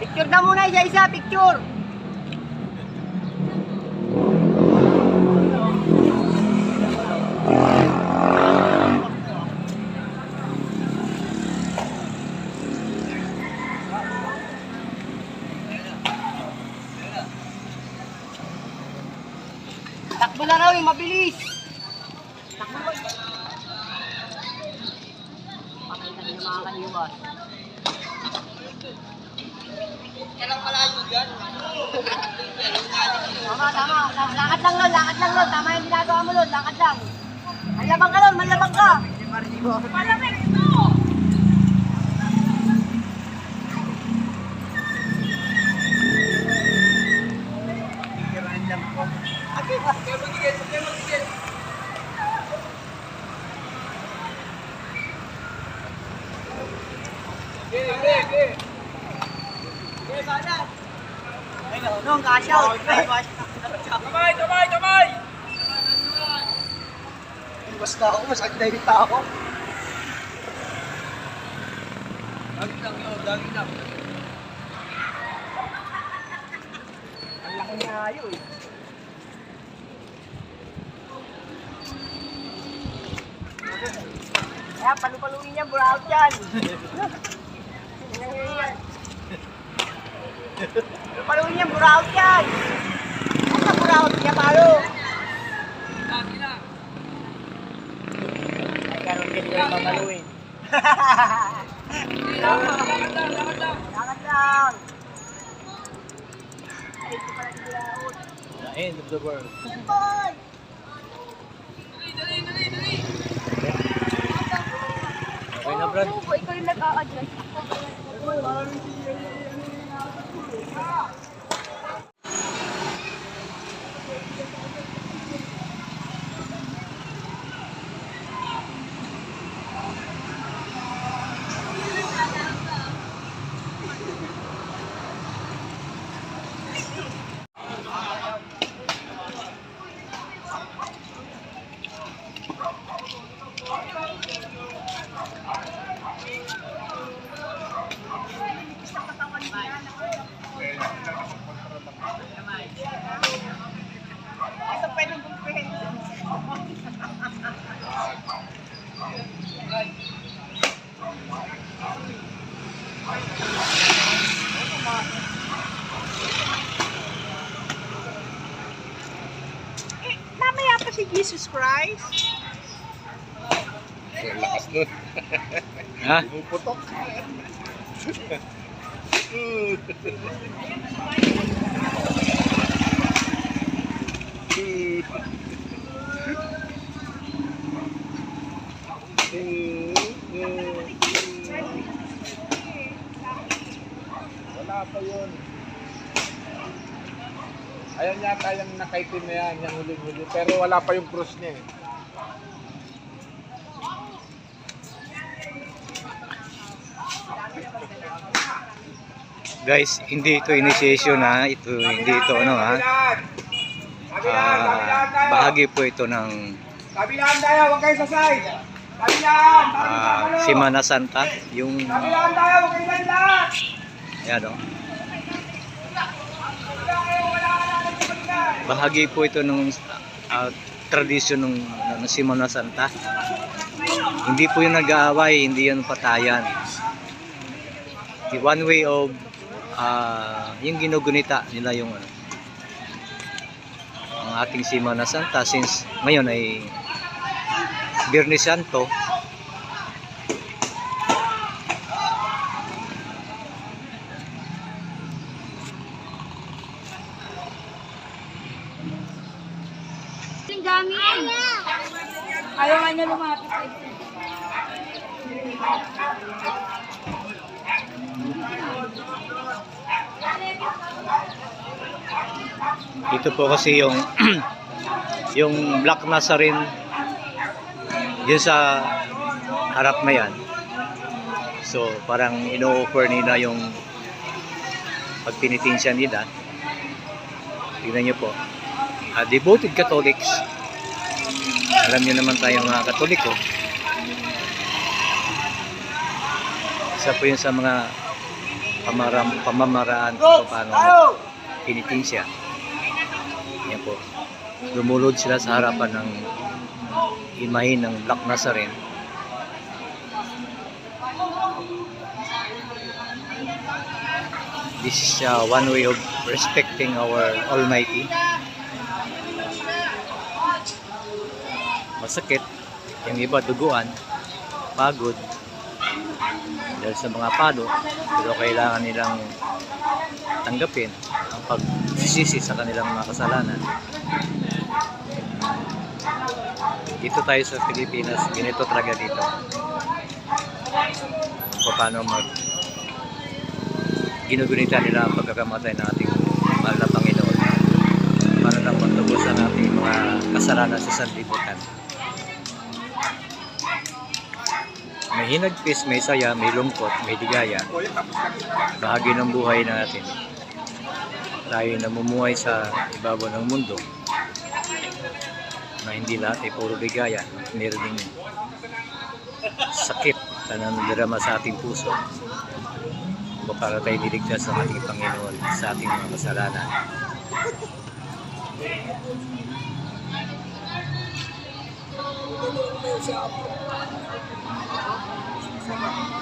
Picture na muna isa-isa, picture. Takbo na raw, mabilis. Takbo mo. Pakita niyo mga kaliwas. Kailang malayo yan. Tama. Lakad lang, Lord. Tama yung ginagawa mo, Lord. Lakad lang. Malabang ka, Lord. Malabang ka. Malamig ito. Pipirahan lang po. Okay, magigil. Okay. Banan. Ay, nung ka-shout. Kamay! Basta ako, masakit na yung tao. Dami lang. Ang laki niya ayo eh. Kaya palu-paluin niya, buraut yan. Paluin niya, buraut yan. Ano na buraut niya, palo? Ay, karoon din yung mamaluin. Lakad lang. Ay, ito pala si buraut. The end of the world. Boy! Okay na, Brad. Ikaw yung nag-a-adjust. Ito pa yung comprehension. Mamaya pa si Jesus Christ. Lakas nun. Ha? Pumuputok. Wala pa yun. Ayan yata yung nakaitim na yan, yung huli-huli. Pero wala pa yung cross niya eh. Guys, hindi ito initiation ha. Hindi ito ano ha. Bahagi po ito ng Kabilaan tayo, huwag kayo sa side. Kabilaan! Semana Santa. Yung Kabilaan tayo, huwag kayo sa lahat! ayan o. Bahagi po ito ng tradisyon ng Semana Santa. Hindi po yung nag-aaway, hindi yan patayan. The one way of yung ginugunita nila yung ang ating Semana Santa, since ngayon ay Biyernes Santo. Ang dami. Ayaw nga niya lumapit. Ito po kasi yung yung Black Nazarene yun sa harap na yan. So parang ino-offer nila yung pagpinitensya nila. Tingnan nyo po, devoted Catholics. Alam nyo naman tayo mga Katoliko, isa po yun sa mga pamamaraan kung paano pinitin siya. Yan po. Lumulod sila sa harapan ng imahin ng Black Nazarene. This is one way of respecting our Almighty. Masakit. Yung iba duguan, pagod dahil sa mga palo, pero kailangan nilang tanggapin ang pagsisisi sa kanilang mga kasalanan. Dito tayo sa Pilipinas, ganito talaga dito. Paano ginugunita nila ang pagkakamatay ng ating mahal na Panginoon para lang matubos ang ating mga kasalanan sa sanlibutan. May hinagpis, may saya, may lungkot, may ligaya. Bahagi ng buhay natin. Tayo namumuhay sa ibabaw ng mundo na hindi lahat ay puro ligaya. Meron ding sakit na nandirama sa ating puso para tayo niligtas sa ating Panginoon sa ating mga kasalanan. Thank you.